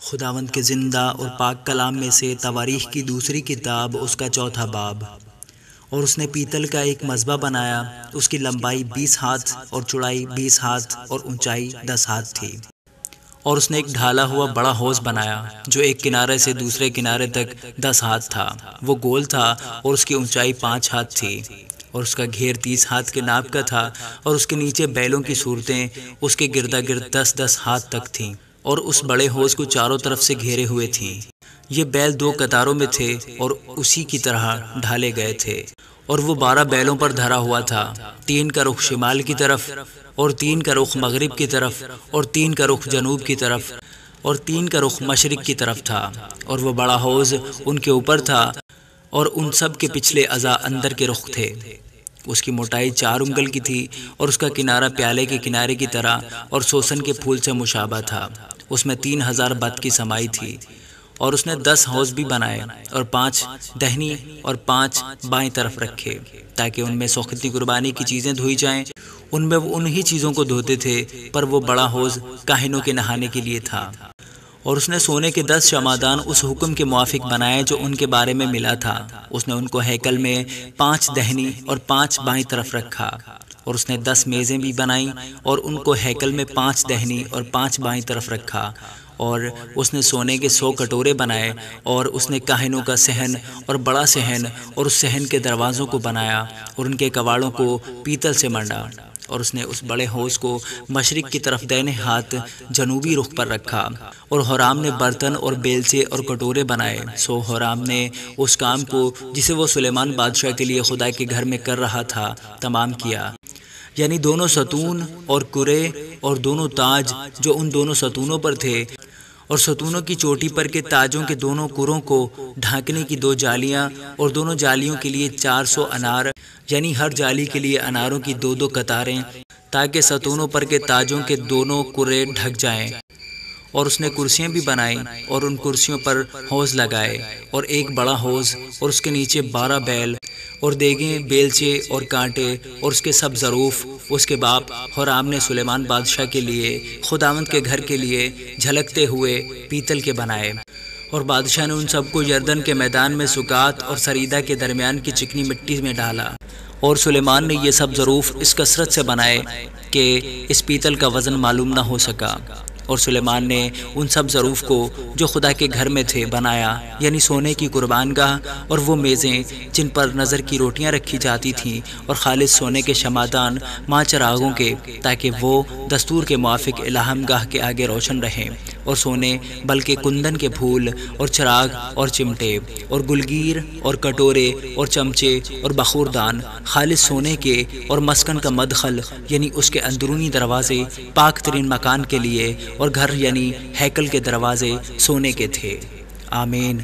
خداوند کے زندہ اور پاک کلام میں سے تواریخ کی دوسری کتاب، اس کا 4واں باب۔ اور اس نے پیتل کا ایک مذبح بنایا، اس کی لمبائی 20 ہاتھ اور چوڑائی 20 ہاتھ اور اونچائی 10 ہاتھ تھی۔ اور اس نے ایک ڈھالا ہوا بڑا حوض بنایا جو ایک کنارے سے دوسرے کنارے تک 10 ہاتھ تھا، وہ گول تھا اور اس کی اونچائی 5 ہاتھ تھی، اور اس کا گھیر 30 ہاتھ کے ناپ کا تھا، اور اس کے نیچے بیلوں کی صورتیں اس کے گردا گرد 10 ہاتھ تک تھیں، اور اس بڑے حوض کو چاروں طرف سے گھیرے ہوئے تھیں۔ یہ بیل 2 قطاروں میں تھے اور اسی کی طرح ڈھالے گئے تھے، اور وہ 12 بیلوں پر دھرا ہوا تھا، 3 کا رخ شمال کی طرف، اور 3 کا رخ مغرب کی طرف، اور 3 کا رخ جنوب کی طرف، اور 3 کا رخ مشرق کی طرف تھا۔ اور وہ بڑا حوض ان کے اوپر تھا، اور ان سب کے پچھلے اعضاء اندر کے رخ تھے۔ اس کی موٹائی 4 انگل کی تھی، اور اس کا کنارہ پیالے کے کنارے کی طرح اور سوسن کے پھول سے مشابہ تھا۔ اس میں 3000 بط کی سمائی تھی۔ اور اس نے 10 حوض بھی بنائے، اور 5 دہنی اور 5 بائیں طرف رکھے، تاکہ ان میں سوختنی قربانی کی چیزیں دھوئی جائیں۔ ان میں وہ انہی چیزوں کو دھوتے تھے، پر وہ بڑا حوض کاہنوں کے نہانے کے لیے تھا۔ اور اس نے سونے کے 10 شمعدان اس حکم کے موافق بنائے جو ان کے بارے میں ملا تھا۔ اس نے ان کو ہیکل میں 5 دہنی اور 5 بائیں طرف رکھا۔ اور اس نے 10 میزیں بھی بنائیں، اور ان کو ہیکل میں 5 دہنی اور 5 بائیں طرف رکھا۔ اور اس نے سونے کے 100 کٹورے بنائے، اور اس نے کاہنوں کا صحن اور بڑا صحن اور اس صحن کے دروازوں کو بنایا، اور ان کے کواڑوں کو پیتل سے منڈا۔ اور اس نے اس بڑے حوض کو مشرق کی طرف دائیں ہاتھ جنوبی رخ پر رکھا۔ اور ہورام نے برتن اور بیلچے اور کٹورے بنائے۔ سو ہورام نے اس کام کو جسے وہ سلیمان بادشاہ کے لیے خدا کے گھر میں کر رہا تھا تمام کیا، یعنی دونوں ستون اور کرے اور دونوں تاج جو ان دونوں ستونوں پر تھے، اور ستونوں کی چوٹی پر کے تاجوں کے دونوں کروں کو ڈھانکنے کی 2 جالیاں، اور دونوں جالیوں کے لیے 400 انار، یعنی ہر جالی کے لیے اناروں کی 2 قطاریں، تاکہ ستونوں پر کے تاجوں کے دونوں کرے ڈھک جائیں۔ اور اس نے کرسیاں بھی بنائیں، اور ان کرسیوں پر حوض لگائے، اور ایک بڑا حوض، اور اس کے نیچے 12 بیل اور دیگیں، بیلچے اور کانٹے، اور اس کے سب ظروف۔ اس کے باپ ہورام نے سلیمان بادشاہ کے لیے خداوند کے گھر کے لیے جھلکتے ہوئے پیتل کے بنائے۔ اور بادشاہ نے ان سب کو یردن کے میدان میں سکات اور سریدہ کے درمیان کی چکنی مٹی میں ڈالا۔ اور سلیمان نے یہ سب ظروف اس کثرت سے بنائے کہ اس پیتل کا وزن معلوم نہ ہو سکا۔ اور سلیمان نے ان سب ظروف کو جو خدا کے گھر میں تھے بنایا، یعنی سونے کی قربان گاہ، اور وہ میزیں جن پر نظر کی روٹیاں رکھی جاتی تھیں، اور خالص سونے کے شمعدان ماں چراغوں کے، تاکہ وہ دستور کے موافق الہام گاہ کے آگے روشن رہیں، اور سونے بلکہ کندن کے پھول اور چراغ اور چمٹے اور گلگیر اور کٹورے اور چمچے اور بخوردان خالص سونے کے، اور مسکن کا مدخل یعنی اس کے اندرونی دروازے پاک ترین مکان کے لیے، اور گھر یعنی ہیکل کے دروازے سونے کے تھے۔ آمین۔